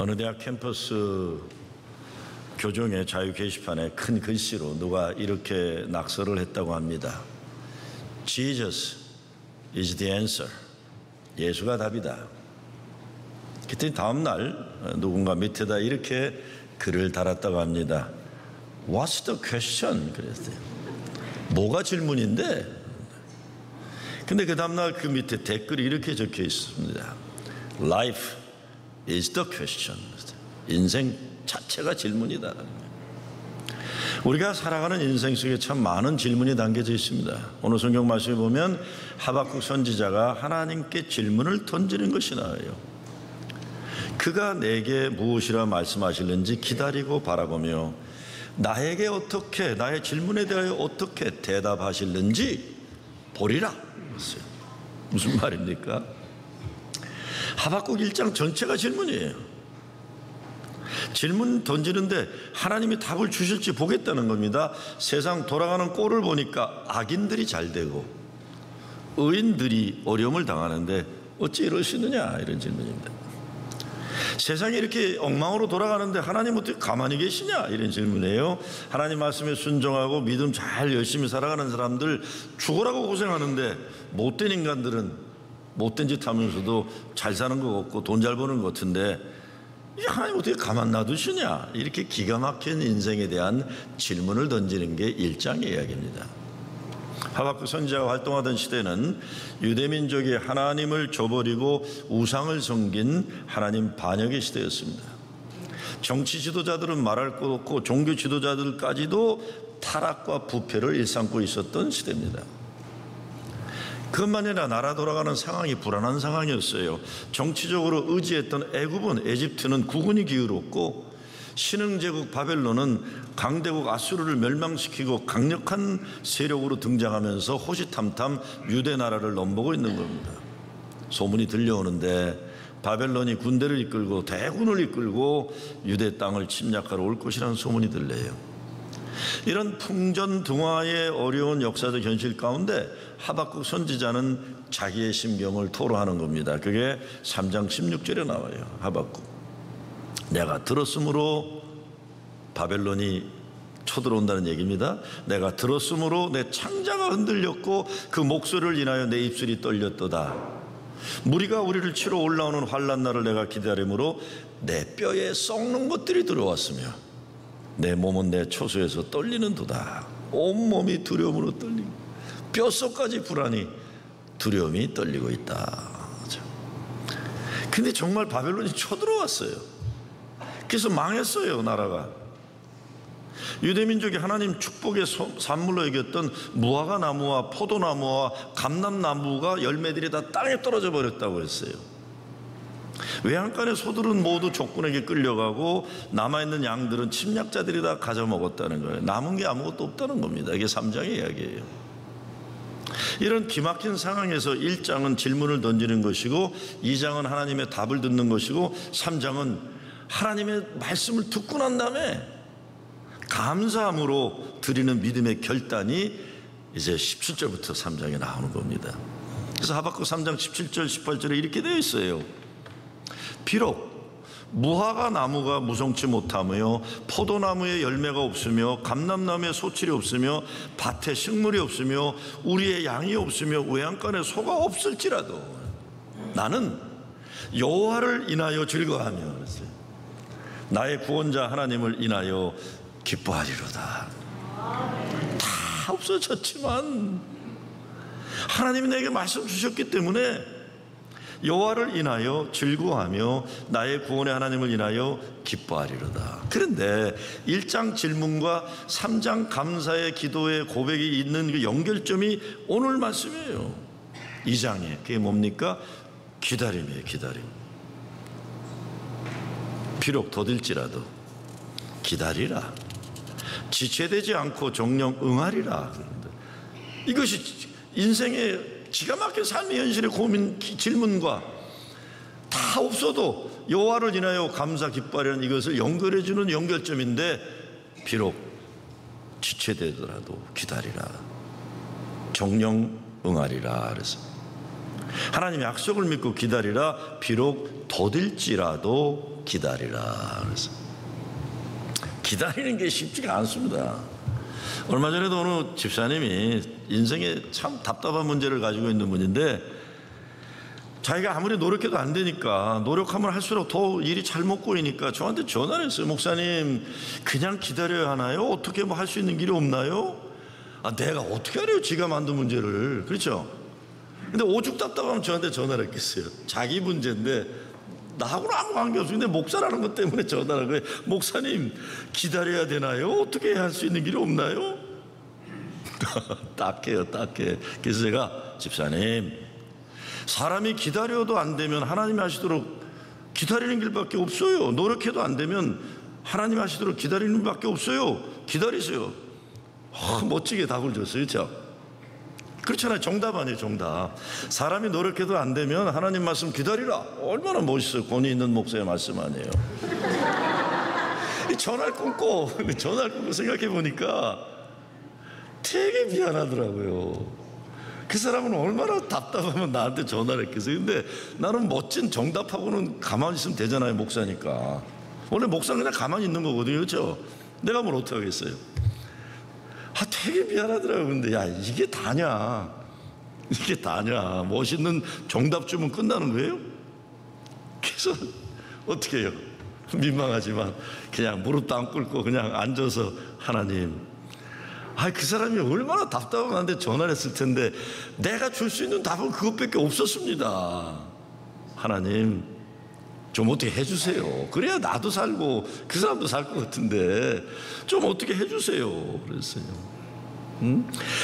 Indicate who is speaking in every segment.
Speaker 1: 어느 대학 캠퍼스 교정의 자유 게시판에 큰 글씨로 누가 이렇게 낙서를 했다고 합니다. Jesus is the answer. 예수가 답이다. 그랬더니 다음날 누군가 밑에다 이렇게 글을 달았다고 합니다. What's the question? 그랬어요. 뭐가 질문인데? 근데 그 다음날 그 밑에 댓글이 이렇게 적혀 있습니다. Life is the question. 인생 자체가 질문이다. 우리가 살아가는 인생 속에 참 많은 질문이 담겨져 있습니다. 오늘 성경 말씀에 보면 하박국 선지자가 하나님께 질문을 던지는 것이 나와요. 그가 내게 무엇이라 말씀하실는지 기다리고 바라보며 나에게 어떻게, 나의 질문에 대하여 어떻게 대답하실는지 보리라. 무슨 말입니까? 하박국 1장 전체가 질문이에요. 질문 던지는데 하나님이 답을 주실지 보겠다는 겁니다. 세상 돌아가는 꼴을 보니까 악인들이 잘 되고 의인들이 어려움을 당하는데 어찌 이러시느냐, 이런 질문입니다. 세상이 이렇게 엉망으로 돌아가는데 하나님 어떻게 가만히 계시냐, 이런 질문이에요. 하나님 말씀에 순종하고 믿음 잘 열심히 살아가는 사람들 죽으라고 고생하는데 못된 인간들은 못된 짓 하면서도 잘 사는 것 같고 돈 잘 버는 것 같은데 하나님 어떻게 가만 놔두시냐, 이렇게 기가 막힌 인생에 대한 질문을 던지는 게 1장의 이야기입니다. 하박국 선지자가 활동하던 시대는 유대민족이 하나님을 저버리고 우상을 섬긴 하나님 반역의 시대였습니다. 정치 지도자들은 말할 것 없고 종교 지도자들까지도 타락과 부패를 일삼고 있었던 시대입니다. 그것만 아니라 나라 돌아가는 상황이 불안한 상황이었어요. 정치적으로 의지했던 애굽은, 에집트는 국운이 기울었고 신흥제국 바벨론은 강대국 아수르를 멸망시키고 강력한 세력으로 등장하면서 호시탐탐 유대 나라를 넘보고 있는 겁니다. 소문이 들려오는데 바벨론이 군대를 이끌고 대군을 이끌고 유대 땅을 침략하러 올 것이라는 소문이 들려요. 이런 풍전등화의 어려운 역사적 현실 가운데 하박국 선지자는 자기의 심경을 토로하는 겁니다. 그게 3장 16절에 나와요. 하박국, 내가 들었으므로, 바벨론이 쳐들어온다는 얘기입니다. 내가 들었으므로 내 창자가 흔들렸고 그 목소리를 인하여 내 입술이 떨렸도다. 무리가 우리를 치러 올라오는 환난 날을 내가 기다림으로 내 뼈에 썩는 것들이 들어왔으며 내 몸은 내 초소에서 떨리는 도다. 온몸이 두려움으로 떨리고 뼛속까지 불안이 두려움이 떨리고 있다. 근데 정말 바벨론이 쳐들어왔어요. 그래서 망했어요, 나라가. 유대민족이 하나님 축복의 산물로 여겼던 무화과 나무와 포도나무와 감람나무가 열매들이 다 땅에 떨어져 버렸다고 했어요. 외양간의 소들은 모두 적군에게 끌려가고 남아있는 양들은 침략자들이 다 가져먹었다는 거예요. 남은 게 아무것도 없다는 겁니다. 이게 3장의 이야기예요. 이런 기막힌 상황에서 1장은 질문을 던지는 것이고 2장은 하나님의 답을 듣는 것이고 3장은 하나님의 말씀을 듣고 난 다음에 감사함으로 드리는 믿음의 결단이 이제 17절부터 3장에 나오는 겁니다. 그래서 하박국 3장 17절 18절에 이렇게 되어 있어요. 비록 무화과 나무가 무성치 못하며 포도나무에 열매가 없으며 감람나무에 소출이 없으며 밭에 식물이 없으며 우리의 양이 없으며 외양간에 소가 없을지라도 나는 여호와를 인하여 즐거워하며, 그랬어요. 나의 구원자 하나님을 인하여 기뻐하리로다. 다 없어졌지만 하나님이 내게 말씀 주셨기 때문에 여호와를 인하여 즐거워하며 나의 구원의 하나님을 인하여 기뻐하리로다. 그런데 1장 질문과 3장 감사의 기도의 고백이 있는 그 연결점이 오늘 말씀이에요. 2장에 그게 뭡니까? 기다림이에요. 기다림. 비록 더딜지라도 기다리라. 지체되지 않고 정령 응하리라. 이것이 인생의 기가 막힌 삶의 현실의 고민, 질문과 다 없어도 여호와를 인하여 감사 기뻐하려는 이것을 연결해주는 연결점인데 비록 지체되더라도 기다리라. 정령 응하리라. 그래서 하나님의 약속을 믿고 기다리라. 비록 더딜지라도 기다리라. 그래서 기다리는 게 쉽지가 않습니다. 얼마 전에도 어느 집사님이 인생에 참 답답한 문제를 가지고 있는 분인데, 자기가 아무리 노력해도 안 되니까, 노력하면 할수록 더 일이 잘못 보이니까 저한테 전화를 했어요. 목사님, 그냥 기다려야 하나요? 어떻게 뭐 할 수 있는 길이 없나요? 내가 어떻게 알아요, 지가 만든 문제를. 그렇죠? 근데 오죽 답답하면 저한테 전화를 했겠어요. 자기 문제인데 나하고는 아무 관계없어요. 근데 목사라는 것 때문에 전화를 한 거예요. 목사님, 기다려야 되나요? 어떻게 할 수 있는 길이 없나요? 딱해요, 딱해. 그래서 제가, 집사님, 사람이 기다려도 안 되면 하나님이 하시도록 기다리는 길밖에 없어요. 노력해도 안 되면 하나님이 하시도록 기다리는 길밖에 없어요. 기다리세요. 멋지게 답을 줬어요. 그렇죠? 그렇잖아요. 정답 아니에요, 정답. 사람이 노력해도 안 되면 하나님 말씀 기다리라. 얼마나 멋있어요. 권위 있는 목사의 말씀 아니에요. 전화를 끊고 생각해 보니까 되게 미안하더라고요. 그 사람은 얼마나 답답하면 나한테 전화를 했겠어요. 근데 나는 멋진 정답하고는 가만히 있으면 되잖아요, 목사니까. 원래 목사는 그냥 가만히 있는 거거든요. 그렇죠? 내가 뭘 어떻게 하겠어요. 되게 미안하더라고요. 근데 야, 이게 다냐, 이게 다냐. 멋있는 정답 주면 끝나는 거예요? 그래서 어떻게 해요? 민망하지만 그냥 무릎도 안 꿇고 그냥 앉아서, 하나님, 그 사람이 얼마나 답답하면 나한테 전화를 했을 텐데 내가 줄 수 있는 답은 그것밖에 없었습니다. 하나님, 좀 어떻게 해주세요. 그래야 나도 살고 그 사람도 살 것 같은데 좀 어떻게 해주세요. 그랬어요.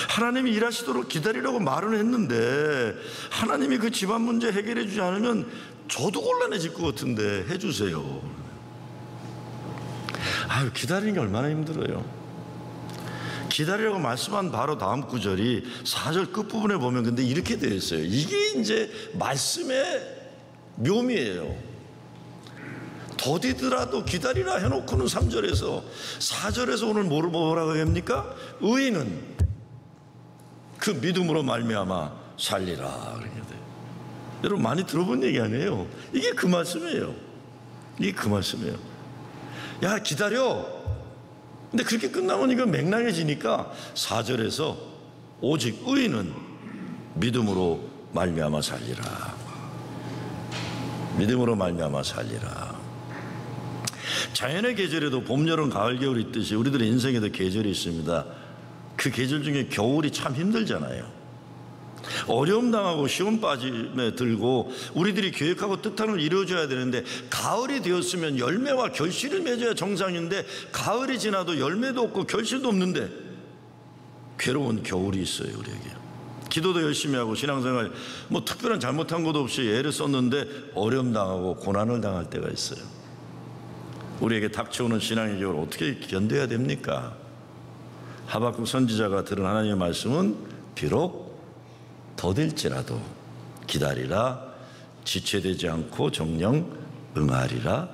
Speaker 1: 하나님이 일하시도록 기다리라고 말은 했는데 하나님이 그 집안 문제 해결해 주지 않으면 저도 곤란해질 것 같은데 해주세요. 기다리는 게 얼마나 힘들어요. 기다리라고 말씀한 바로 다음 구절이 4절 끝부분에 보면 근데 이렇게 되어 있어요. 이게 이제 말씀의 묘미예요. 더디더라도 기다리라 해놓고는 3절에서 4절에서 오늘 뭐라고 합니까? 의인은 그 믿음으로 말미암아 살리라. 그렇게 돼요. 여러분 많이 들어본 얘기 아니에요? 이게 그 말씀이에요. 이게 그 말씀이에요. 야, 기다려. 근데 그렇게 끝나면 이거 맹랑해지니까 4절에서 오직 의인은 믿음으로 말미암아 살리라. 믿음으로 말미암아 살리라. 자연의 계절에도 봄, 여름, 가을, 겨울이 있듯이 우리들의 인생에도 계절이 있습니다. 그 계절 중에 겨울이 참 힘들잖아요. 어려움 당하고 시험 빠짐에 들고 우리들이 계획하고 뜻한 걸 이루어줘야 되는데, 가을이 되었으면 열매와 결실을 맺어야 정상인데 가을이 지나도 열매도 없고 결실도 없는데 괴로운 겨울이 있어요. 우리에게 기도도 열심히 하고 신앙생활 뭐 특별한 잘못한 것도 없이 애를 썼는데 어려움 당하고 고난을 당할 때가 있어요. 우리에게 닥쳐오는 신앙의 겨울 어떻게 견뎌야 됩니까? 하박국 선지자가 들은 하나님의 말씀은 비록 더딜지라도 기다리라. 지체되지 않고 정령 응하리라.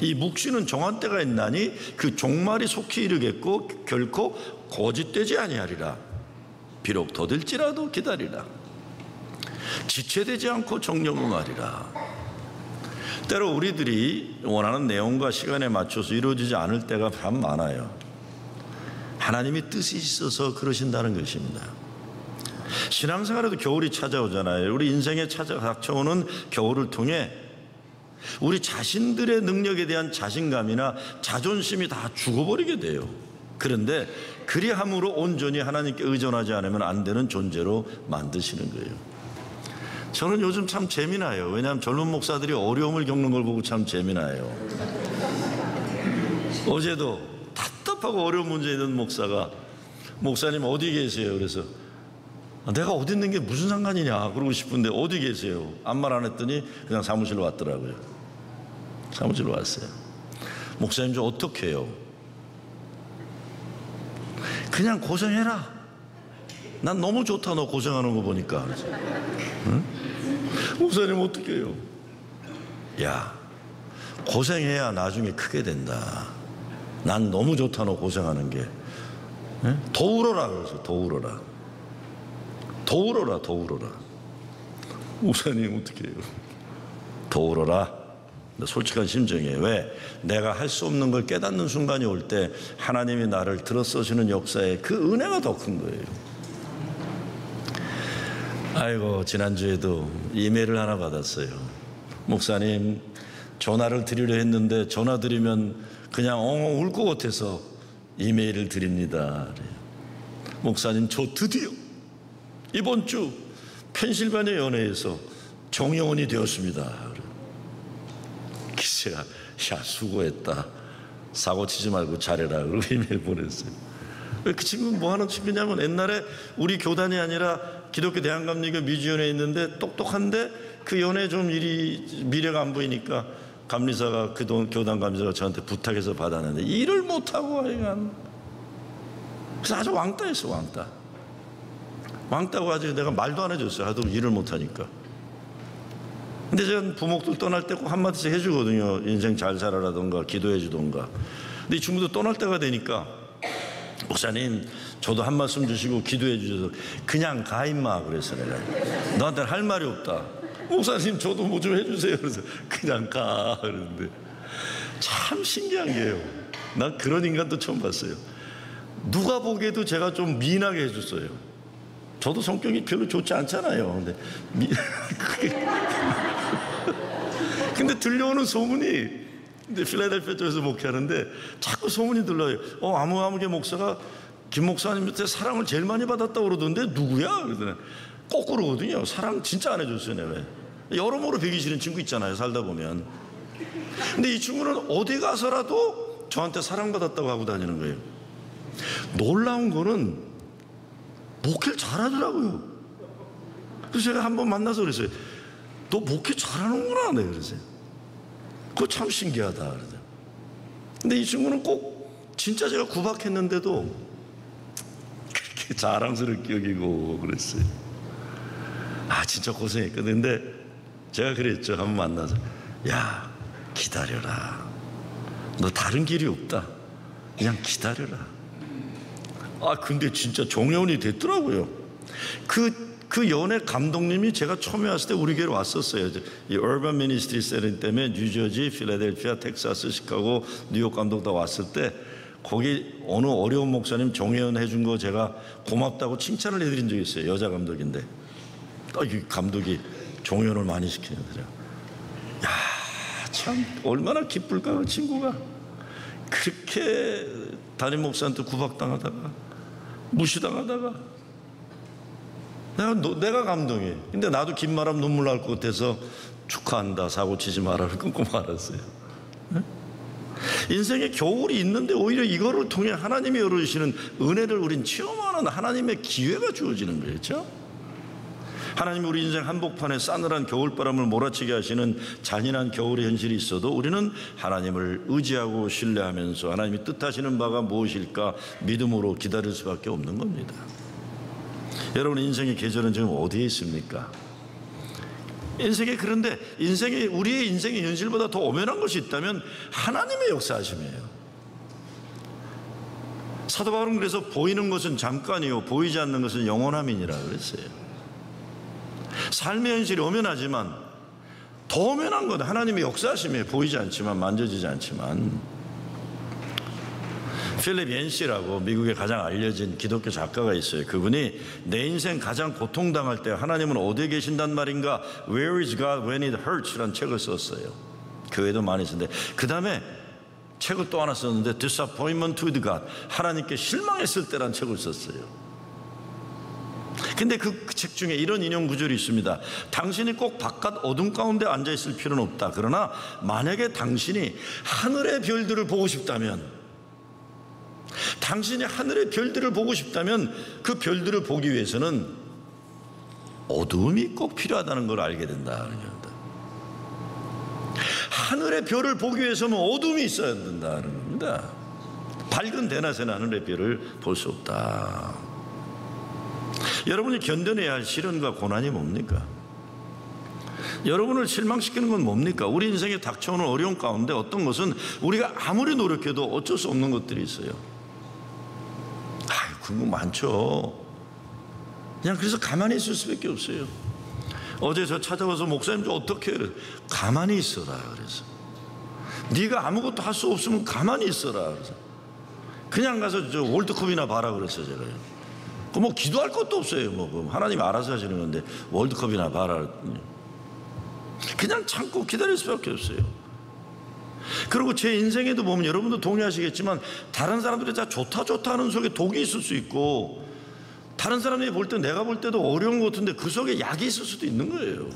Speaker 1: 이 묵시는 정한 때가 있나니 그 종말이 속히 이르겠고 결코 거짓되지 아니하리라. 비록 더딜지라도 기다리라. 지체되지 않고 정령 응하리라. 때로 우리들이 원하는 내용과 시간에 맞춰서 이루어지지 않을 때가 참 많아요. 하나님이 뜻이 있어서 그러신다는 것입니다. 신앙생활에도 겨울이 찾아오잖아요. 우리 인생에 닥쳐오는 겨울을 통해 우리 자신들의 능력에 대한 자신감이나 자존심이 다 죽어버리게 돼요. 그런데 그리함으로 온전히 하나님께 의존하지 않으면 안 되는 존재로 만드시는 거예요. 저는 요즘 참 재미나요. 왜냐하면 젊은 목사들이 어려움을 겪는 걸 보고 참 재미나요. 어제도 답답하고 어려운 문제 있는 목사가, 목사님 어디 계세요? 그래서 내가 어디 있는 게 무슨 상관이냐 그러고 싶은데 어디 계세요? 아무 말 안 했더니 그냥 사무실로 왔더라고요. 사무실로 왔어요. 목사님 저 어떻게 해요? 그냥 고생해라. 난 너무 좋다 너 고생하는 거 보니까. 응? 목사님 어떻게 해요? 야, 고생해야 나중에 크게 된다. 난 너무 좋다 너 고생하는 게. 더 울어라. 그래서 더 울어라. 더 더 울어라, 더 울어라. 목사님 어떻게 해요? 더 울어라. 솔직한 심정이에요. 왜? 내가 할 수 없는 걸 깨닫는 순간이 올 때 하나님이 나를 들어서시는 역사에 그 은혜가 더 큰 거예요. 아이고, 지난주에도 이메일을 하나 받았어요. 목사님, 전화를 드리려 했는데 전화 드리면 그냥 엉엉 울 것 같아서 이메일을 드립니다. 목사님, 저 드디어 이번 주 펜실바니아 연회에서 정회원이 되었습니다. 기세가, 야, 수고했다. 사고 치지 말고 잘해라. 그리고 이메일 보냈어요. 그 친구는 뭐 하는 친구냐면 옛날에 우리 교단이 아니라 기독교 대한감리교 미주연회에 있는데 똑똑한데 그 연회 좀 일이 미래가 안 보이니까 감리사가 그 교단 감리사가 저한테 부탁해서 받았는데 일을 못하고 하여간 그래서 아주 왕따였어. 왕따고 아주 내가 말도 안 해줬어요. 하도 일을 못하니까. 근데 제가 부목들 떠날 때 꼭 한마디씩 해주거든요. 인생 잘 살아라던가 기도해 주던가. 근데 이 친구도 떠날 때가 되니까 목사님, 저도 한 말씀 주시고 기도해 주셔서 그냥 가 임마 그랬어. 내가 너한테는 할 말이 없다. 목사님, 저도 뭐 좀 해주세요. 그래서 그냥 가 그러는데 참 신기한 게요. 난 그런 인간도 처음 봤어요. 누가 보기에도 제가 좀 미인하게 해줬어요. 저도 성격이 별로 좋지 않잖아요. 근데 근데 들려오는 소문이, 근데 필라델피아 쪽에서 목회하는데 자꾸 소문이 들려요. 아무개 목사가 김 목사님한테 사랑을 제일 많이 받았다고 그러던데 누구야? 그러더니 꼭 그러거든요. 사랑 진짜 안 해줬어요. 내가 여러모로 배기 싫은 친구 있잖아요, 살다 보면. 근데 이 친구는 어디 가서라도 저한테 사랑받았다고 하고 다니는 거예요. 놀라운 거는 목회를 잘하더라고요. 그래서 제가 한번 만나서 그랬어요. 너 목회 잘하는구나. 내가 그랬어요. 그거 참 신기하다. 그러더라고요. 근데 이 친구는 꼭 진짜 제가 구박했는데도 그렇게 자랑스럽게 여기고 그랬어요. 아, 진짜 고생했거든. 근데 제가 그랬죠. 한번 만나서, 야, 기다려라. 너 다른 길이 없다. 그냥 기다려라. 근데 진짜 정회원이 됐더라고요. 그 연애 감독님이 제가 처음에 왔을 때 우리 교회로 왔었어요. 이 얼반 미니스트리 세련 때문에 뉴저지, 필라델피아, 텍사스, 시카고, 뉴욕 감독 다 왔을 때 거기 어느 어려운 목사님 정회원 해준 거 제가 고맙다고 칭찬을 해드린 적이 있어요. 여자 감독인데 이 감독이 정회원을 많이 시키더라고요. 야, 참 얼마나 기쁠까. 그 친구가 그렇게 담임 목사한테 구박당하다가 무시당하다가 내가 감동해. 근데 나도 긴 말하면 눈물 날 것 같아서 축하한다, 사고 치지 마라를 끊고 말았어요. 인생에 겨울이 있는데 오히려 이거를 통해 하나님이 열어주시는 은혜를 우린 체험하는 하나님의 기회가 주어지는 거예요. 그렇죠? 하나님이 우리 인생 한복판에 싸늘한 겨울바람을 몰아치게 하시는 잔인한 겨울의 현실이 있어도 우리는 하나님을 의지하고 신뢰하면서 하나님이 뜻하시는 바가 무엇일까 믿음으로 기다릴 수밖에 없는 겁니다. 여러분, 인생의 계절은 지금 어디에 있습니까? 그런데 우리의 인생의 현실보다 더 엄연한 것이 있다면 하나님의 역사하심이에요. 사도 바울은 그래서 보이는 것은 잠깐이요 보이지 않는 것은 영원함이니라 그랬어요. 삶의 현실이 엄연하지만 더 엄연한 건 하나님의 역사하심이에요. 보이지 않지만, 만져지지 않지만. 필립 옌시라고 미국의 가장 알려진 기독교 작가가 있어요. 그분이 내 인생 가장 고통당할 때 하나님은 어디에 계신단 말인가, Where is God when it hurts? 라는 책을 썼어요. 교회도 많이 쓰는데, 그 다음에 책을 또 하나 썼는데 Disappointment with God, 하나님께 실망했을 때라는 책을 썼어요. 근데 그 책 중에 이런 인용 구절이 있습니다. 당신이 꼭 바깥 어둠 가운데 앉아 있을 필요는 없다. 그러나 만약에 당신이 하늘의 별들을 보고 싶다면, 당신이 하늘의 별들을 보고 싶다면 그 별들을 보기 위해서는 어둠이 꼭 필요하다는 걸 알게 된다. 하늘의 별을 보기 위해서는 어둠이 있어야 된다는 겁니다. 밝은 대낮에는 하늘의 별을 볼 수 없다. 여러분이 견뎌내야 할 시련과 고난이 뭡니까? 여러분을 실망시키는 건 뭡니까? 우리 인생에 닥쳐오는 어려운 가운데 어떤 것은 우리가 아무리 노력해도 어쩔 수 없는 것들이 있어요. 그런 거 많죠. 그냥 그래서 가만히 있을 수밖에 없어요. 어제 저 찾아와서 목사님 좀 어떻게 해요? 가만히 있어라. 그래서 네가 아무것도 할 수 없으면 가만히 있어라. 그래서 그냥 가서 저 월드컵이나 봐라 그랬어요. 제가요. 그 뭐 기도할 것도 없어요. 뭐 하나님이 알아서 하시는 건데 월드컵이나 봐라. 그냥 참고 기다릴 수밖에 없어요. 그리고 제 인생에도 보면 여러분도 동의하시겠지만 다른 사람들이 다 좋다 하는 속에 독이 있을 수 있고, 다른 사람이 볼 때 내가 볼 때도 어려운 것 같은데 그 속에 약이 있을 수도 있는 거예요.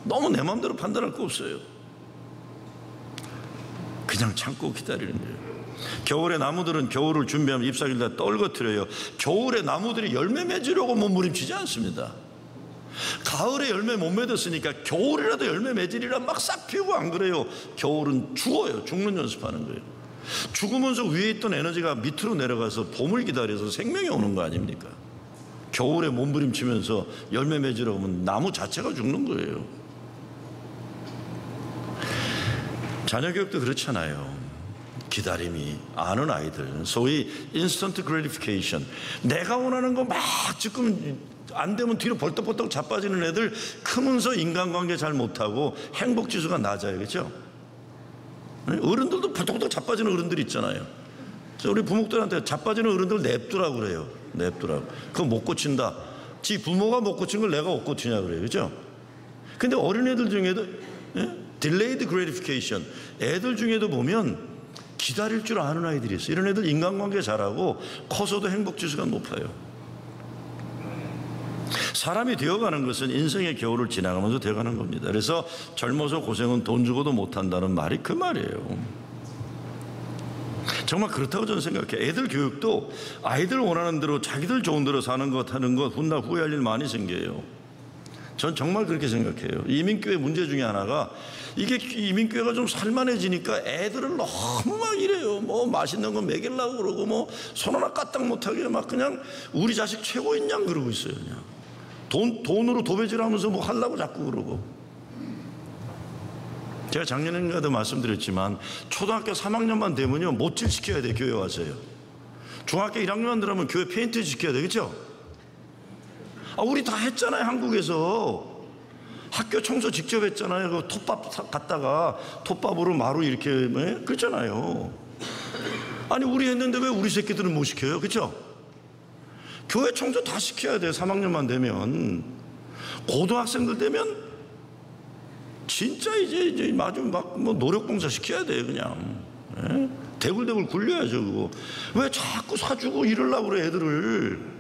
Speaker 1: 너무 내 마음대로 판단할 거 없어요. 그냥 참고 기다리는 거예요. 겨울에 나무들은 겨울을 준비하면 잎사귀를 다 떨궈뜨려요. 겨울에 나무들이 열매 맺으려고 몸부림치지 않습니다. 가을에 열매 못 맺었으니까 겨울이라도 열매 맺으리라 막 싹 피우고 안 그래요. 겨울은 죽어요. 죽는 연습하는 거예요. 죽으면서 위에 있던 에너지가 밑으로 내려가서 봄을 기다려서 생명이 오는 거 아닙니까? 겨울에 몸부림치면서 열매 맺으려고 하면 나무 자체가 죽는 거예요. 자녀 교육도 그렇잖아요. 기다림이, 아는 아이들, 소위 인스턴트 그래티피케이션, 내가 원하는 거 막 지금 안 되면 뒤로 벌떡벌떡 자빠지는 애들 크면서 인간관계 잘 못하고 행복지수가 낮아요. 그렇죠? 어른들도 벌떡벌떡 자빠지는 어른들 있잖아요. 우리 부모들한테 자빠지는 어른들 냅두라고 그래요. 냅두라고. 그거 못 고친다. 지 부모가 못 고친 걸 내가 못 고치냐 그래요. 그렇죠? 근데 어린애들 중에도 딜레이드 그래티피케이션, 애들 중에도 보면 기다릴 줄 아는 아이들이 있어요. 이런 애들 인간관계 잘하고 커서도 행복지수가 높아요. 사람이 되어가는 것은 인생의 겨울을 지나가면서 되어가는 겁니다. 그래서 젊어서 고생은 돈 주고도 못한다는 말이 그 말이에요. 정말 그렇다고 저는 생각해요. 애들 교육도 아이들 원하는 대로 자기들 좋은 대로 사는 것 하는 것 훗날 후회할 일 많이 생겨요. 전 정말 그렇게 생각해요. 이민교회 문제 중에 하나가, 이게 이민교회가 좀 살만해지니까 애들을 너무 막 이래요. 뭐 맛있는 거 먹이려고 그러고 뭐 손 하나 까딱 못하게 막 그냥 우리 자식 최고인 양 그러고 있어요. 그냥 돈으로 도배질하면서 뭐 하려고 자꾸 그러고. 제가 작년에도 말씀드렸지만 초등학교 3학년만 되면요 못질 시켜야 돼. 교회 와서요. 중학교 1학년만 들어가면 교회 페인트 시켜야 돼. 그렇죠? 우리 다 했잖아요. 한국에서 학교 청소 직접 했잖아요. 그 톱밥 갖다가 톱밥으로 마루 이렇게 그랬잖아요. 아니 우리 했는데 왜 우리 새끼들은 못 시켜요? 그렇죠? 교회 청소 다 시켜야 돼요. 3학년만 되면. 고등학생들 되면 진짜 이제 마주 막 뭐 노력봉사 시켜야 돼요. 그냥 대굴대굴 굴려야죠. 그거 왜 자꾸 사주고 이러려고 그래 애들을.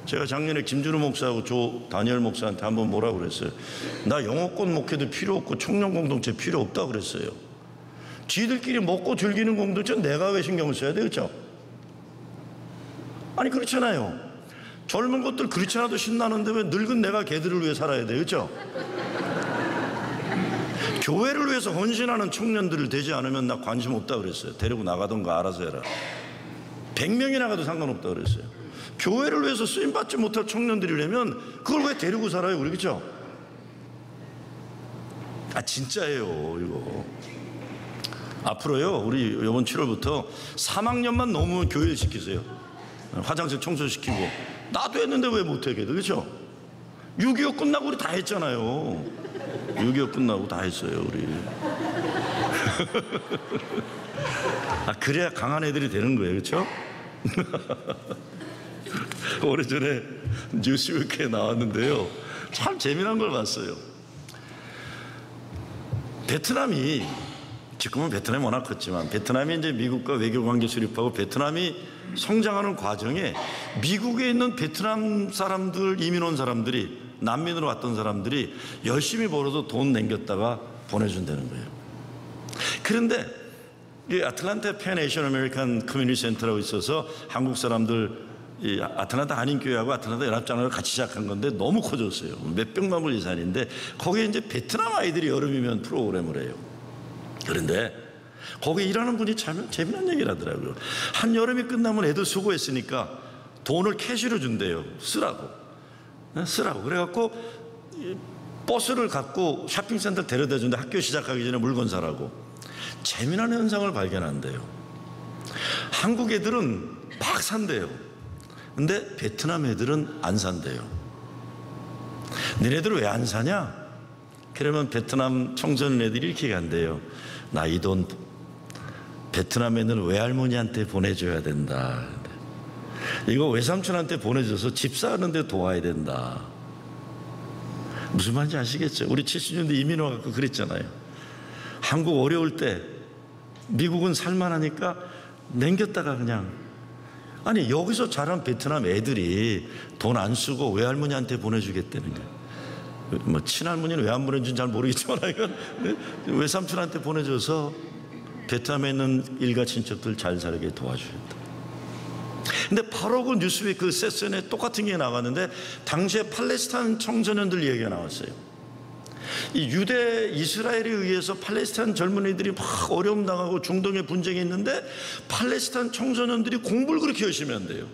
Speaker 1: 제가 작년에 김준우 목사하고 조 다니엘 목사한테 한번 뭐라고 그랬어요. 나 영어권 목회도 필요 없고 청년 공동체 필요 없다고 그랬어요. 지들끼리 먹고 즐기는 공동체 내가 왜 신경을 써야 돼요? 그렇죠? 아니 그렇잖아요. 젊은 것들 그렇지 않아도 신나는데 왜 늙은 내가 걔들을 위해 살아야 돼요? 그렇죠? 교회를 위해서 헌신하는 청년들을 되지 않으면 나 관심 없다고 그랬어요. 데리고 나가던가 알아서 해라. 100명이 나가도 상관없다고 그랬어요. 교회를 위해서 쓰임받지 못할 청년들이라면 그걸 왜 데리고 살아요? 우리 그렇죠? 진짜예요 이거. 앞으로요 우리 이번 7월부터 3학년만 넘으면 교회를 시키세요. 화장실 청소시키고. 나도 했는데 왜 못해 걔들. 그렇죠? 6.25 끝나고 우리 다 했잖아요. 6.25 끝나고 다 했어요 우리. 그래야 강한 애들이 되는 거예요. 그렇죠? 오래전에 뉴스위크에 나왔는데요 참 재미난 걸 봤어요. 베트남이, 지금은 베트남이 워낙 컸지만 베트남이 이제 미국과 외교관계 수립하고 베트남이 성장하는 과정에 미국에 있는 베트남 사람들, 이민 온 사람들이, 난민으로 왔던 사람들이 열심히 벌어서 돈 남겼다가 보내준다는 거예요. 그런데 이 아틀란타 팬 에이션 아메리칸 커뮤니티 센터라고 있어서 한국 사람들, 이 아틀란타 한인교회하고 아틀란타 연합장로가 같이 시작한 건데 너무 커졌어요. 몇백만 불 예산인데 거기에 이제 베트남 아이들이 여름이면 프로그램을 해요. 그런데 거기 일하는 분이 참 재미난 얘기를 하더라고요. 한 여름이 끝나면 애들 수고했으니까 돈을 캐시로 준대요. 쓰라고. 그래갖고 버스를 갖고 쇼핑센터 데려다 준대. 학교 시작하기 전에 물건 사라고. 재미난 현상을 발견한대요. 한국 애들은 막 산대요. 근데 베트남 애들은 안 산대요. 너네들 왜 안 사냐? 그러면 베트남 청소년 애들이 이렇게 간대요. 나 이 돈 베트남 애는 외할머니한테 보내줘야 된다. 이거 외삼촌한테 보내줘서 집 사는 데 도와야 된다. 무슨 말인지 아시겠죠? 우리 70년대 이민 와갖고 그랬잖아요. 한국 어려울 때 미국은 살만하니까 남겼다가 그냥, 아니 여기서 자란 베트남 애들이 돈 안 쓰고 외할머니한테 보내주겠다는 거예요. 뭐 친할머니는 왜 안 보내준지 잘 모르겠지만 이건 외삼촌한테 보내줘서 베트남에 있는 일가 친척들 잘 살게 도와주겠다. 근데 바로 그 뉴스웨이 그 세션에 똑같은 게 나갔는데 당시에 팔레스타인 청소년들 얘기가 나왔어요. 이 유대 이스라엘에 의해서 팔레스타인 젊은이들이 막 어려움 당하고 중동에 분쟁이 있는데 팔레스타인 청소년들이 공부를 그렇게 열심히 한대요.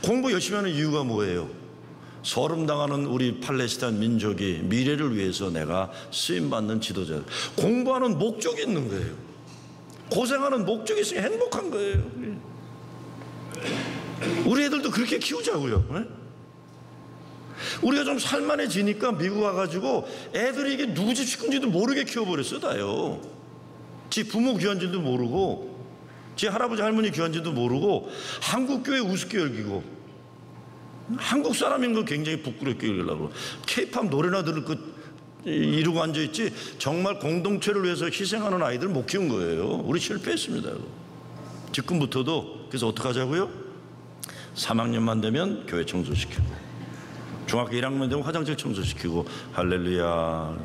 Speaker 1: 공부 열심히 하는 이유가 뭐예요? 서름당하는 우리 팔레스타인 민족이 미래를 위해서 내가 쓰임받는 지도자. 공부하는 목적이 있는 거예요. 고생하는 목적이 있으니 행복한 거예요. 우리 애들도 그렇게 키우자고요. 네? 우리가 좀 살만해지니까 미국 와가지고 애들이 이게 누구 집 식구인지도 모르게 키워버렸어요. 다요. 지 부모 귀한지도 모르고 지 할아버지 할머니 귀한지도 모르고 한국 교회 우습게 여기고 한국 사람인 거 굉장히 부끄럽게 여기려고 케이팝 노래나 들을 거 이러고 앉아있지 정말 공동체를 위해서 희생하는 아이들 못 키운 거예요. 우리 실패했습니다. 지금부터도. 그래서 어떻게 하자고요? 3학년만 되면 교회 청소시키고 중학교 1학년 되면 화장실 청소시키고 할렐루야.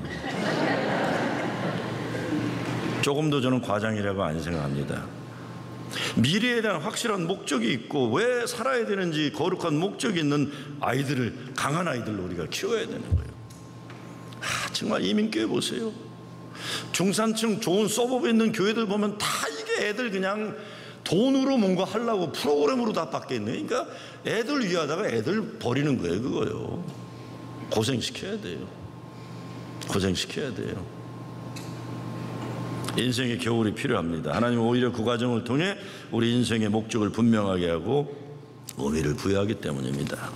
Speaker 1: 조금 더 저는 과장이라고 안 생각합니다. 미래에 대한 확실한 목적이 있고 왜 살아야 되는지 거룩한 목적이 있는 아이들을 강한 아이들로 우리가 키워야 되는 거예요. 정말 이민교회 보세요. 중산층 좋은 서버브에 있는 교회들 보면 다 이게 애들 그냥 돈으로 뭔가 하려고 프로그램으로 다 바뀌었네. 그러니까 애들 위하다가 애들 버리는 거예요. 그거요. 고생시켜야 돼요. 고생시켜야 돼요. 인생의 겨울이 필요합니다. 하나님은 오히려 그 과정을 통해 우리 인생의 목적을 분명하게 하고 의미를 부여하기 때문입니다.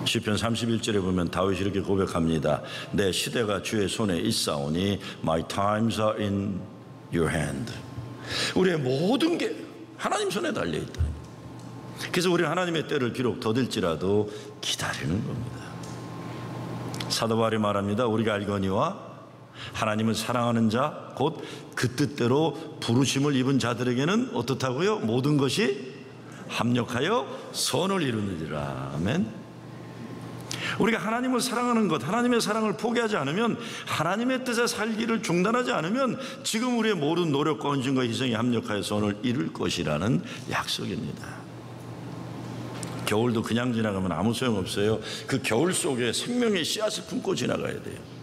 Speaker 1: 시편 31절에 보면 다윗이 이렇게 고백합니다. 내 시대가 주의 손에 있사오니 My times are in your hand. 우리의 모든 게 하나님 손에 달려있다. 그래서 우리는 하나님의 때를 비록 더딜지라도 기다리는 겁니다. 사도 바울이 말합니다. 우리가 알거니와 하나님을 사랑하는 자 곧 그 뜻대로 부르심을 입은 자들에게는 어떻다고요? 모든 것이 합력하여 선을 이루느니라. 아멘. 우리가 하나님을 사랑하는 것, 하나님의 사랑을 포기하지 않으면, 하나님의 뜻에 살기를 중단하지 않으면 지금 우리의 모든 노력과 헌신과 희생이 합력하여 선을 이룰 것이라는 약속입니다. 겨울도 그냥 지나가면 아무 소용없어요. 그 겨울 속에 생명의 씨앗을 품고 지나가야 돼요.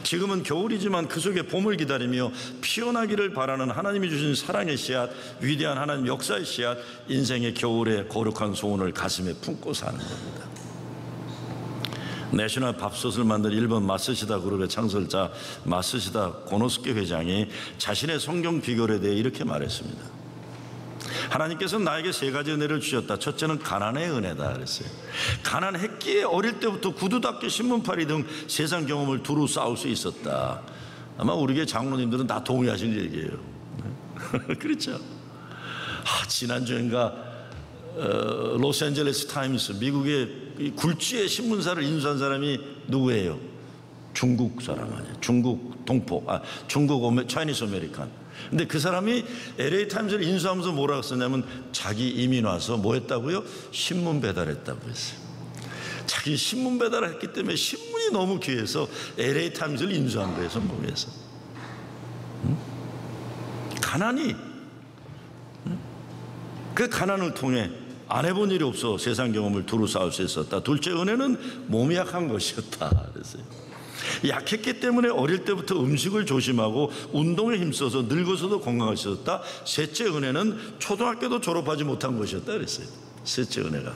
Speaker 1: 지금은 겨울이지만 그 속에 봄을 기다리며 피어나기를 바라는 하나님이 주신 사랑의 씨앗, 위대한 하나님 역사의 씨앗, 인생의 겨울에 거룩한 소원을 가슴에 품고 사는 겁니다. 내셔널 밥솥을 만든 일본 마쓰시다 그룹의 창설자 마쓰시다 고노스케 회장이 자신의 성경 비결에 대해 이렇게 말했습니다. 하나님께서는 나에게 세 가지 은혜를 주셨다. 첫째는 가난의 은혜다 그랬어요. 가난했기에 어릴 때부터 구두답게 신문팔이 등 세상 경험을 두루 쌓을 수 있었다. 아마 우리 교회 장로님들은 다 동의하실 얘기예요. 그렇죠. 지난주인가 로스앤젤레스 타임스, 미국의 굴지의 신문사를 인수한 사람이 누구예요? 중국 사람 아니에요. 중국 동포, 중국 차이니스 아메리칸. 근데 그 사람이 LA 타임스를 인수하면서 뭐라고 썼냐면 자기 이민 와서 뭐 했다고요? 신문 배달했다고 했어요. 자기 신문 배달을 했기 때문에 신문이 너무 귀해서 LA 타임스를 인수한 거예요. 성공해서. 가난이, 그 가난을 통해 안 해본 일이 없어 세상 경험을 두루 쌓을 수 있었다. 둘째 은혜는 몸이 약한 것이었다 그랬어요. 약했기 때문에 어릴 때부터 음식을 조심하고 운동에 힘써서 늙어서도 건강할 수 있었다. 셋째 은혜는 초등학교도 졸업하지 못한 것이었다 그랬어요. 셋째 은혜가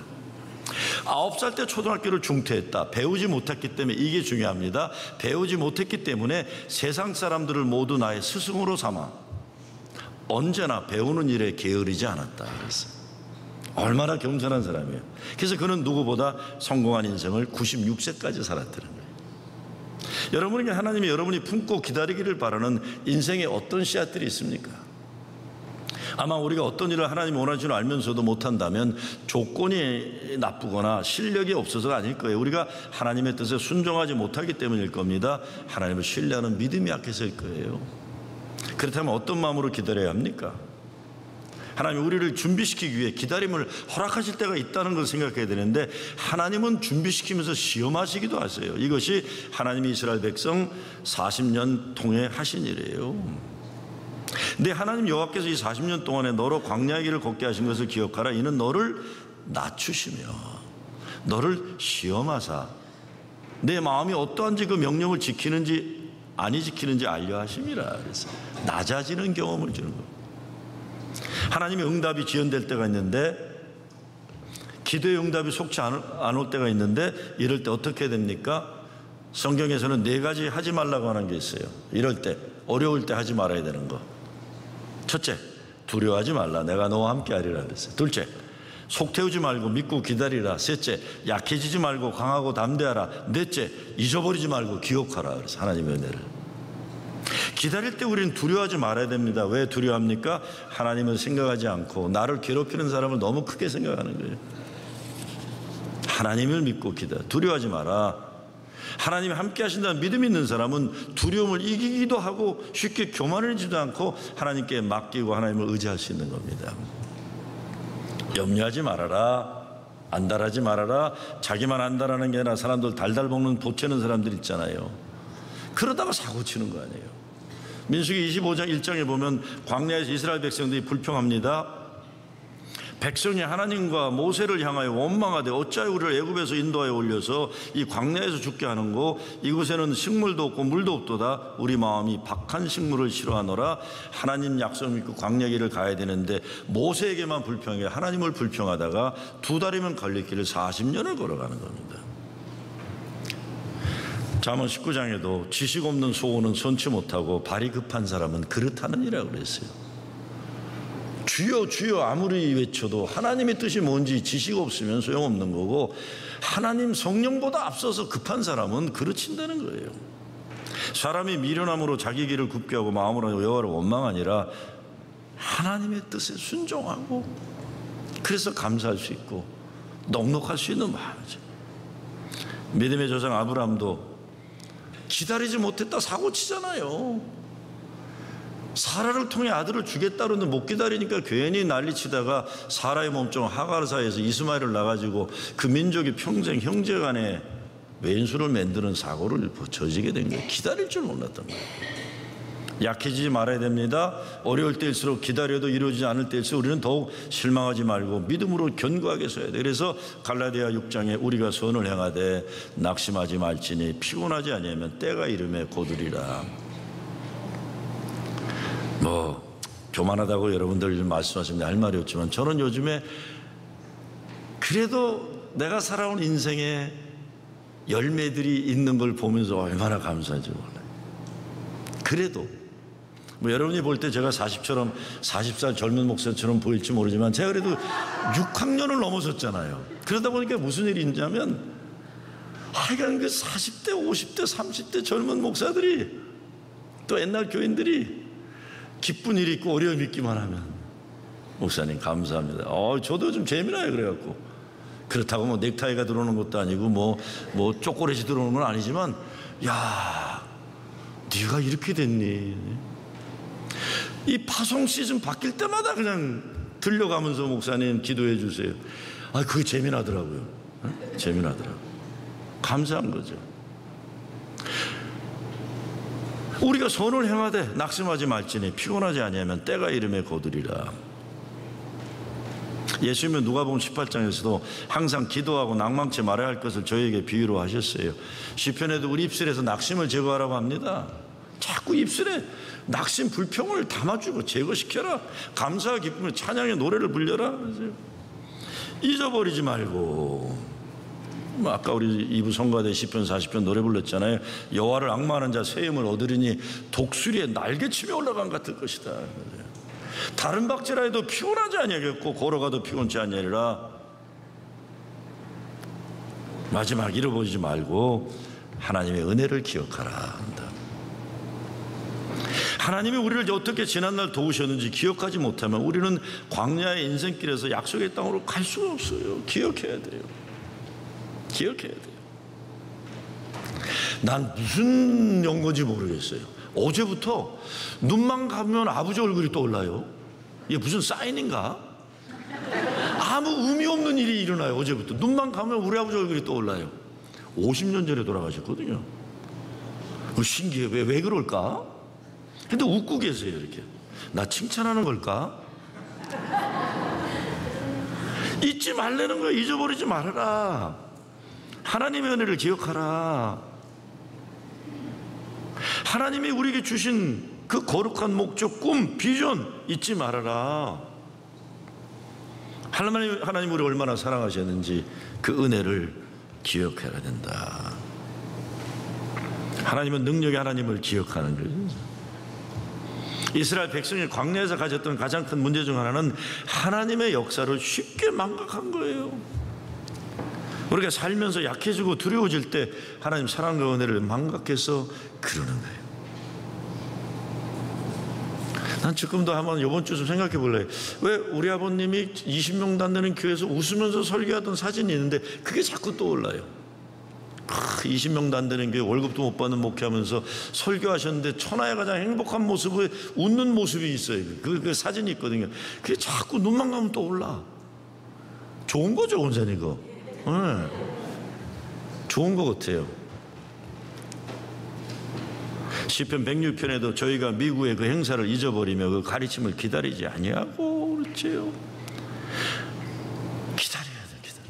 Speaker 1: 9살 때 초등학교를 중퇴했다. 배우지 못했기 때문에, 이게 중요합니다. 배우지 못했기 때문에 세상 사람들을 모두 나의 스승으로 삼아 언제나 배우는 일에 게으르지 않았다 그랬어요. 얼마나 겸손한 사람이에요. 그래서 그는 누구보다 성공한 인생을 96세까지 살았다는 거예요. 여러분에게 하나님이 여러분이 품고 기다리기를 바라는 인생에 어떤 씨앗들이 있습니까? 아마 우리가 어떤 일을 하나님이 원하시는 줄 알면서도 못한다면 조건이 나쁘거나 실력이 없어서가 아닐 거예요. 우리가 하나님의 뜻에 순종하지 못하기 때문일 겁니다. 하나님을 신뢰하는 믿음이 약해서일 거예요. 그렇다면 어떤 마음으로 기다려야 합니까? 하나님 우리를 준비시키기 위해 기다림을 허락하실 때가 있다는 걸 생각해야 되는데 하나님은 준비시키면서 시험하시기도 하세요. 이것이 하나님이 이스라엘 백성 40년 통해 하신 일이에요. 근데 하나님 여호와께서 이 40년 동안에 너로 광야의 길을 걷게 하신 것을 기억하라. 이는 너를 낮추시며 너를 시험하사 내 마음이 어떠한지 그 명령을 지키는지 아니 지키는지 알려 하심이라. 그래서 낮아지는 경험을 주는 거예요. 하나님의 응답이 지연될 때가 있는데 기도의 응답이 속지 않을 때가 있는데 이럴 때 어떻게 됩니까? 성경에서는 4가지 하지 말라고 하는 게 있어요. 이럴 때 어려울 때 하지 말아야 되는 거. 첫째, 두려워하지 말라. 내가 너와 함께 하리라 그랬어요. 둘째, 속 태우지 말고 믿고 기다리라. 셋째, 약해지지 말고 강하고 담대하라. 넷째, 잊어버리지 말고 기억하라. 그래서 하나님의 은혜를. 기다릴 때 우리는 두려워하지 말아야 됩니다. 왜 두려워합니까? 하나님을 생각하지 않고 나를 괴롭히는 사람을 너무 크게 생각하는 거예요. 하나님을 믿고 기다려. 두려워하지 마라. 하나님이 함께 하신다는 믿음이 있는 사람은 두려움을 이기기도 하고 쉽게 교만해지도 않고 하나님께 맡기고 하나님을 의지할 수 있는 겁니다. 염려하지 말아라. 안달하지 말아라. 자기만 안달하는 게 아니라 사람들 달달 먹는 보채는 사람들 있잖아요. 그러다가 사고 치는 거 아니에요. 민수기 25장 1장에 보면 광야에서 이스라엘 백성들이 불평합니다. 백성이 하나님과 모세를 향하여 원망하되 어찌하여 우리를 애굽에서 인도하여 올려서 이 광야에서 죽게 하는고 이곳에는 식물도 없고 물도 없도다. 우리 마음이 박한 식물을 싫어하노라. 하나님 약속 믿고 광야 길을 가야 되는데 모세에게만 불평해 하나님을 불평하다가 2달이면 걸릴 길을 40년을 걸어가는 겁니다. 잠언 19장에도 지식 없는 소원은 선치 못하고 발이 급한 사람은 그릇하는 이라고 그랬어요. 주여 주여 아무리 외쳐도 하나님의 뜻이 뭔지 지식 없으면 소용없는 거고 하나님 성령보다 앞서서 급한 사람은 그르친다는 거예요. 사람이 미련함으로 자기 길을 굽게 하고 마음으로 여호와를 원망하니라. 하나님의 뜻에 순종하고 그래서 감사할 수 있고 넉넉할 수 있는 마음이죠. 믿음의 조상 아브라함도 기다리지 못했다 사고 치잖아요. 사라를 통해 아들을 주겠다 그러는데 못 기다리니까 괜히 난리치다가 사라의 몸종 하갈 사이에서 이스마엘을 낳아가지고 그 민족이 평생 형제간에 왼수를 만드는 사고를 저지게 된 거예요. 기다릴 줄 몰랐던 거예요. 약해지지 말아야 됩니다. 어려울 때일수록 기다려도 이루어지지 않을 때일수록 우리는 더욱 실망하지 말고 믿음으로 견고하게 서야 돼. 그래서 갈라디아 6장에 우리가 선을 행하되 낙심하지 말지니 피곤하지 아니하면 때가 이름에 고두리라. 교만하다고 여러분들 말씀하시면 할 말이 없지만 저는 요즘에 그래도 내가 살아온 인생에 열매들이 있는 걸 보면서 얼마나 감사한지 몰라요. 그래도 여러분이 볼 때 제가 40살 젊은 목사처럼 보일지 모르지만 제가 그래도 6학년을 넘어섰잖아요. 그러다 보니까 무슨 일이 있냐면 하여간 그 40대 50대 30대 젊은 목사들이 또 옛날 교인들이 기쁜 일이 있고 어려움이 있기만 하면 목사님 감사합니다. 저도 좀 재미나요. 그래갖고 그렇다고 뭐 넥타이가 들어오는 것도 아니고 뭐 초콜릿이 들어오는 건 아니지만 야 네가 이렇게 됐니. 이 파송 시즌 바뀔 때마다 그냥 들려가면서 목사님 기도해 주세요. 그게 재미나더라고요. 재미나더라고요. 감사한 거죠. 우리가 선을 행하되 낙심하지 말지니 피곤하지 아니하면 때가 이름에 거두리라. 예수님은 누가복음 18장에서도 항상 기도하고 낭망치 말아야 할 것을 저에게 비유로 하셨어요. 시편에도 우리 입술에서 낙심을 제거하라고 합니다. 자꾸 입술에 낙심 불평을 담아주고 제거시켜라. 감사와 기쁨을 찬양의 노래를 불려라. 잊어버리지 말고 아까 우리 2부 성가대 시편 40편 노래 불렀잖아요. 여호와를 앙망하는 자 새 힘을 얻으리니 독수리의 날개치며 올라간 같을 것이다. 다른 박제라 해도 피곤하지 아니하겠고 걸어가도 피곤치 아니하리라. 마지막 잃어버리지 말고 하나님의 은혜를 기억하라 한다. 하나님이 우리를 어떻게 지난날 도우셨는지 기억하지 못하면 우리는 광야의 인생길에서 약속의 땅으로 갈 수가 없어요. 기억해야 돼요. 기억해야 돼요. 난 무슨 연고인지 모르겠어요. 어제부터 눈만 감으면 아버지 얼굴이 떠올라요. 이게 무슨 사인인가? 아무 의미 없는 일이 일어나요. 어제부터 눈만 감으면 우리 아버지 얼굴이 떠올라요. 50년 전에 돌아가셨거든요. 신기해. 왜 그럴까? 근데 웃고 계세요. 이렇게. 나 칭찬하는 걸까? 잊지 말라는 거야. 잊어버리지 말아라. 하나님의 은혜를 기억하라. 하나님이 우리에게 주신 그 거룩한 목적, 꿈, 비전 잊지 말아라. 하나님 우리를 얼마나 사랑하셨는지 그 은혜를 기억해야 된다. 하나님은 능력의 하나님을 기억하는 거예요. 이스라엘 백성이 광야에서 가졌던 가장 큰 문제 중 하나는 하나님의 역사를 쉽게 망각한 거예요. 우리가 살면서 약해지고 두려워질 때 하나님 사랑과 은혜를 망각해서 그러는 거예요. 난 지금도 한번 이번 주 좀 생각해 볼래요. 왜 우리 아버님이 20명도 안 되는 교회에서 웃으면서 설교하던 사진이 있는데 그게 자꾸 떠올라요. 20명도 안 되는 교회 월급도 못 받는 목회하면서 설교하셨는데 천하의 가장 행복한 모습에 웃는 모습이 있어요. 그 사진이 있거든요. 그게 자꾸 눈만 감으면 떠올라. 좋은 거죠, 원사님 이거. 네. 좋은 것 같아요. 시편 106편에도 저희가 미국의 그 행사를 잊어버리며 그 가르침을 기다리지 아니하고 그렇지요. 기다려야 돼, 기다려.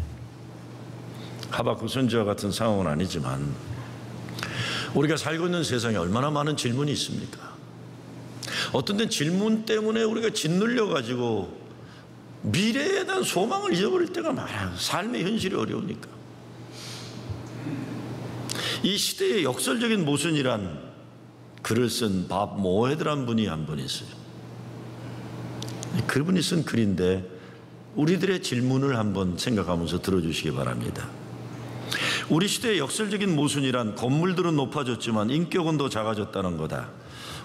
Speaker 1: 하박국 선지와 같은 상황은 아니지만 우리가 살고 있는 세상에 얼마나 많은 질문이 있습니까? 어떤 때는 질문 때문에 우리가 짓눌려 가지고 미래에 대한 소망을 잊어버릴 때가 많아요. 삶의 현실이 어려우니까. 이 시대의 역설적인 모순이란 글을 쓴 밥 모헤드란 분이 한 분 있어요. 그분이 쓴 글인데 우리들의 질문을 한번 생각하면서 들어주시기 바랍니다. 우리 시대의 역설적인 모순이란 건물들은 높아졌지만 인격은 더 작아졌다는 거다.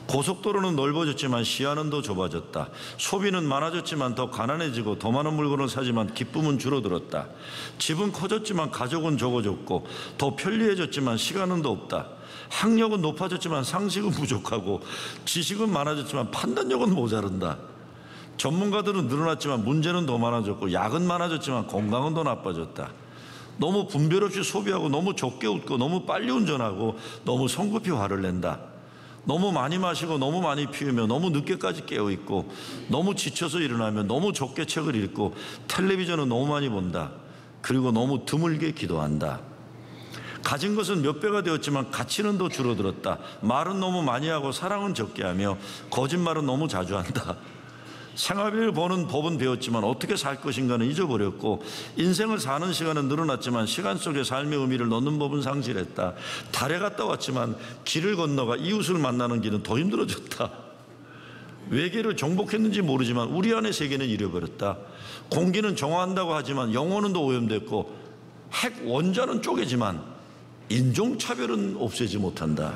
Speaker 1: 고속도로는 넓어졌지만 시야는 더 좁아졌다. 소비는 많아졌지만 더 가난해지고 더 많은 물건을 사지만 기쁨은 줄어들었다. 집은 커졌지만 가족은 적어졌고 더 편리해졌지만 시간은 더 없다. 학력은 높아졌지만 상식은 부족하고 지식은 많아졌지만 판단력은 모자른다. 전문가들은 늘어났지만 문제는 더 많아졌고 약은 많아졌지만 건강은 더 나빠졌다. 너무 분별 없이 소비하고 너무 적게 웃고 너무 빨리 운전하고 너무 성급히 화를 낸다. 너무 많이 마시고 너무 많이 피우며 너무 늦게까지 깨어있고 너무 지쳐서 일어나면 너무 적게 책을 읽고 텔레비전은 너무 많이 본다. 그리고 너무 드물게 기도한다. 가진 것은 몇 배가 되었지만 가치는 더 줄어들었다. 말은 너무 많이 하고 사랑은 적게 하며 거짓말은 너무 자주 한다. 생활비를 버는 법은 배웠지만 어떻게 살 것인가는 잊어버렸고 인생을 사는 시간은 늘어났지만 시간 속에 삶의 의미를 넣는 법은 상실했다. 달에 갔다 왔지만 길을 건너가 이웃을 만나는 길은 더 힘들어졌다. 외계를 정복했는지 모르지만 우리 안의 세계는 잃어버렸다. 공기는 정화한다고 하지만 영혼은 더 오염됐고 핵 원자는 쪼개지만 인종차별은 없애지 못한다.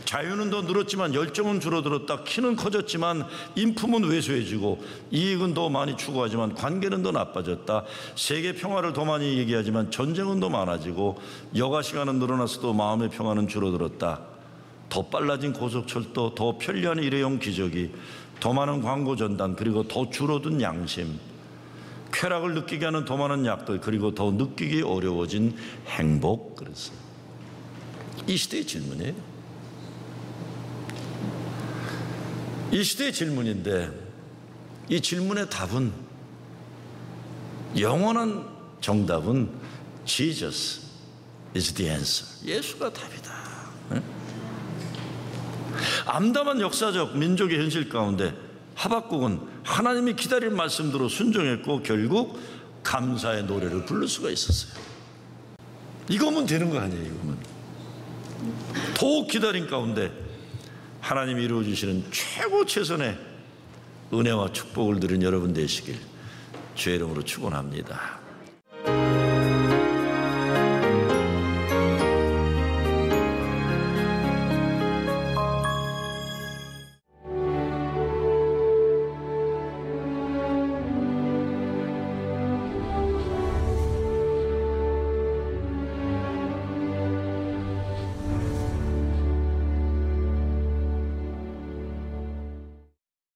Speaker 1: 자유는 더 늘었지만 열정은 줄어들었다. 키는 커졌지만 인품은 왜소해지고 이익은 더 많이 추구하지만 관계는 더 나빠졌다. 세계 평화를 더 많이 얘기하지만 전쟁은 더 많아지고 여가 시간은 늘어났어도 마음의 평화는 줄어들었다. 더 빨라진 고속철도, 더 편리한 일회용 기저귀, 더 많은 광고 전단, 그리고 더 줄어든 양심, 쾌락을 느끼게 하는 더 많은 약들, 그리고 더 느끼기 어려워진 행복. 그랬어요. 이 시대의 질문이에요. 이 시대의 질문인데 이 질문의 답은, 영원한 정답은 Jesus is the answer. 예수가 답이다. 암담한 역사적 민족의 현실 가운데 하박국은 하나님이 기다릴 말씀대로 순종했고 결국 감사의 노래를 부를 수가 있었어요. 이거면 되는 거 아니에요. 이거면 더욱 기다린 가운데 하나님이 이루어주시는 최고 최선의 은혜와 축복을 누린 여러분 되시길 주의 이름으로 축원합니다.